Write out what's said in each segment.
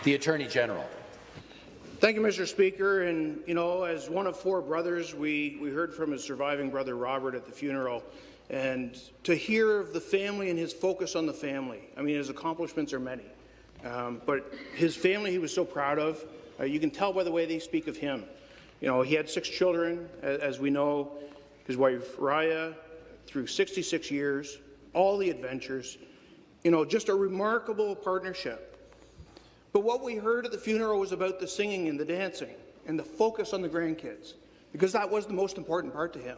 The Attorney General. Thank you, Mr. Speaker. And, you know, as one of four brothers, we heard from his surviving brother Robert at the funeral. And to hear of the family and his focus on the family, I mean, his accomplishments are many. But his family he was so proud of. You can tell by the way they speak of him. You know, he had 6 children, as we know, his wife Raya, through 66 years, all the adventures. You know, just a remarkable partnership. But what we heard at the funeral was about the singing and the dancing and the focus on the grandkids, because that was the most important part to him.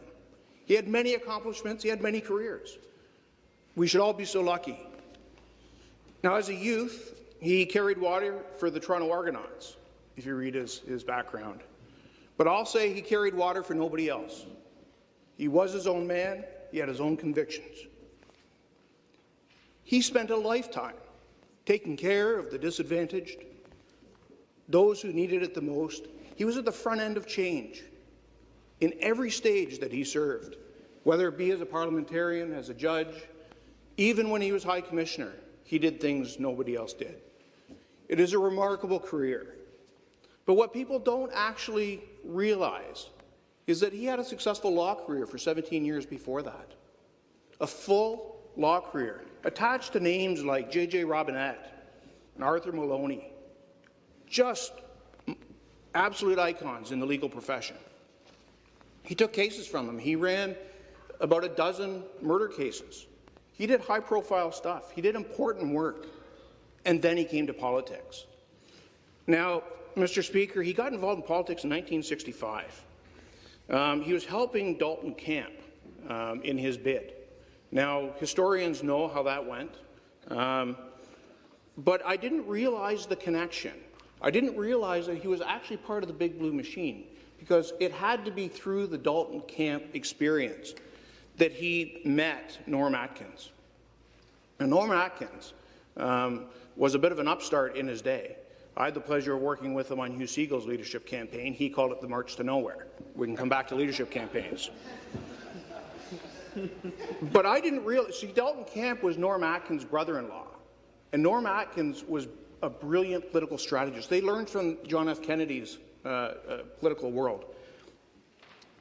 He had many accomplishments. He had many careers. We should all be so lucky. Now, as a youth, he carried water for the Toronto Argonauts, if you read his background. But I'll say he carried water for nobody else. He was his own man. He had his own convictions. He spent a lifetime taking care of the disadvantaged, those who needed it the most. He was at the front end of change in every stage that he served, whether it be as a parliamentarian, as a judge, even when he was High Commissioner, he did things nobody else did. It is a remarkable career. But what people don't actually realize is that he had a successful law career for 17 years before that. A full law career, attached to names like J.J. Robinette and Arthur Maloney, just absolute icons in the legal profession. He took cases from them. He ran about a dozen murder cases. He did high-profile stuff. He did important work. And then he came to politics. Now, Mr. Speaker, he got involved in politics in 1965. He was helping Dalton Camp in his bid. Now, historians know how that went, but I didn't realize the connection. I didn't realize that he was actually part of the Big Blue Machine, because it had to be through the Dalton Camp experience that he met Norm Atkins. And Norm Atkins was a bit of an upstart in his day. I had the pleasure of working with him on Hugh Segal's leadership campaign. He called it the March to Nowhere. We can come back to leadership campaigns. But I didn't realize, see, Dalton Camp was Norm Atkins' brother-in-law, and Norm Atkins was a brilliant political strategist. They learned from John F. Kennedy's political world,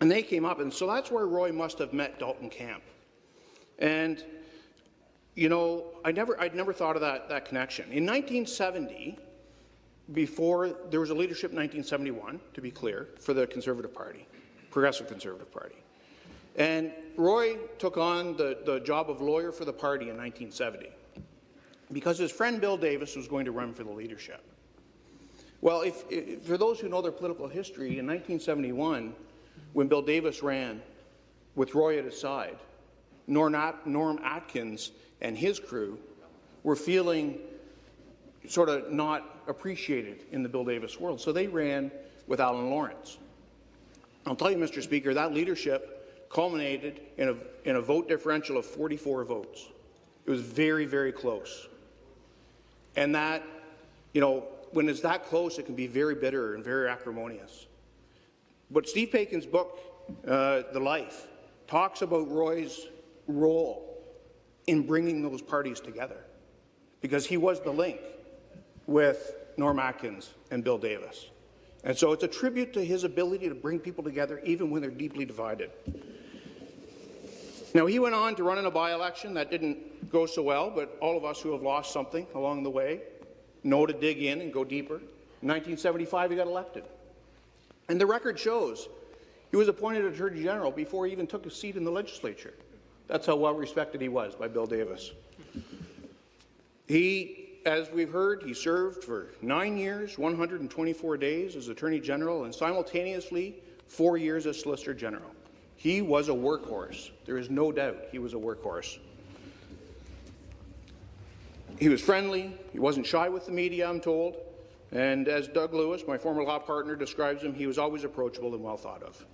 and they came up, and so that's where Roy must have met Dalton Camp. And, you know, I'd never thought of that connection. In 1970, before there was a leadership in 1971, to be clear, for the Conservative Party, Progressive Conservative Party. And Roy took on the job of lawyer for the party in 1970 because his friend Bill Davis was going to run for the leadership. Well, if for those who know their political history, in 1971, when Bill Davis ran with Roy at his side, Norm Atkins and his crew were feeling sort of not appreciated in the Bill Davis world, so they ran with Alan Lawrence. I'll tell you, Mr. Speaker, that leadership culminated in a vote differential of 44 votes. It was very, very close. And that, you know, when it's that close, it can be very bitter and very acrimonious. But Steve Paikin's book, The Life, talks about Roy's role in bringing those parties together, because he was the link with Norm Atkins and Bill Davis. And so it's a tribute to his ability to bring people together even when they're deeply divided. Now, he went on to run in a by-election that didn't go so well, but all of us who have lost something along the way know to dig in and go deeper. In 1975, he got elected. And the record shows he was appointed Attorney General before he even took a seat in the legislature. That's how well respected he was by Bill Davis. He, as we've heard, he served for 9 years, 124 days as Attorney General, and simultaneously 4 years as Solicitor General. He was a workhorse. There is no doubt he was a workhorse. He was friendly. He wasn't shy with the media, I'm told. And as Doug Lewis, my former law partner, describes him, he was always approachable and well thought of.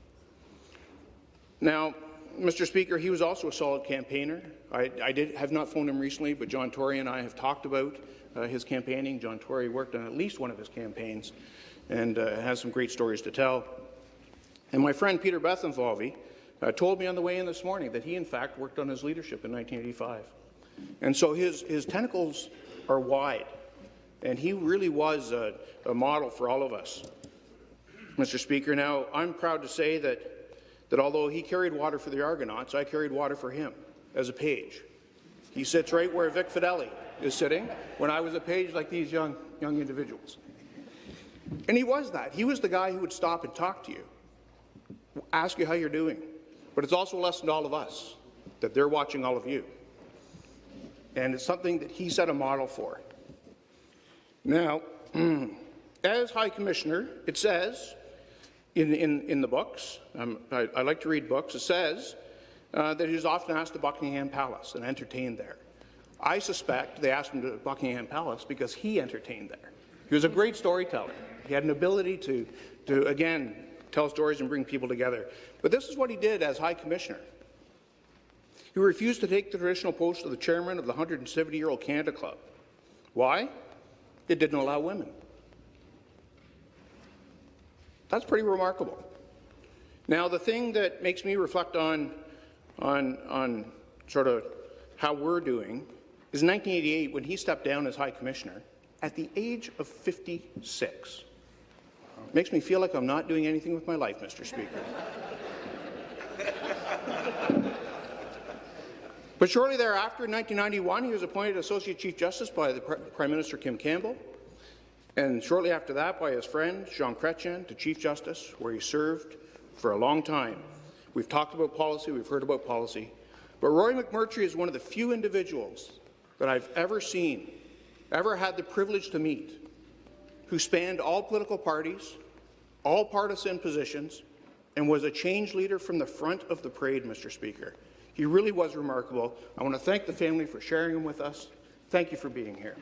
Now, Mr. Speaker, he was also a solid campaigner. I have not phoned him recently, but John Tory and I have talked about his campaigning. John Tory worked on at least one of his campaigns and has some great stories to tell. And my friend Peter Bethenvolvey told me on the way in this morning that he, in fact, worked on his leadership in 1985. And so his tentacles are wide. And he really was a model for all of us. Mr. Speaker, now I'm proud to say that although he carried water for the Argonauts, I carried water for him as a page. He sits right where Vic Fideli is sitting when I was a page like these young individuals. And he was that. He was the guy who would stop and talk to you, ask you how you're doing. But it's also a lesson to all of us that they're watching all of you. And it's something that he set a model for. Now, as High Commissioner, it says in the books, I like to read books, it says that he was often asked to Buckingham Palace and entertained there. I suspect they asked him to Buckingham Palace because he entertained there. He was a great storyteller. He had an ability to again, tell stories and bring people together. But this is what he did as High Commissioner. He refused to take the traditional post of the chairman of the 170-year-old Canada Club. Why? It didn't allow women. That's pretty remarkable. Now, the thing that makes me reflect on sort of how we're doing is 1988, when he stepped down as High Commissioner at the age of 56. Makes me feel like I'm not doing anything with my life, Mr. Speaker. But shortly thereafter, in 1991, he was appointed Associate Chief Justice by the Prime Minister Kim Campbell, and shortly after that by his friend Jean Chrétien to Chief Justice, where he served for a long time. We've talked about policy, we've heard about policy, but Roy McMurtry is one of the few individuals that I've ever seen, ever had the privilege to meet, who spanned all political parties, all partisan positions, and was a change leader from the front of the parade, Mr. Speaker. He really was remarkable. I want to thank the family for sharing him with us. Thank you for being here.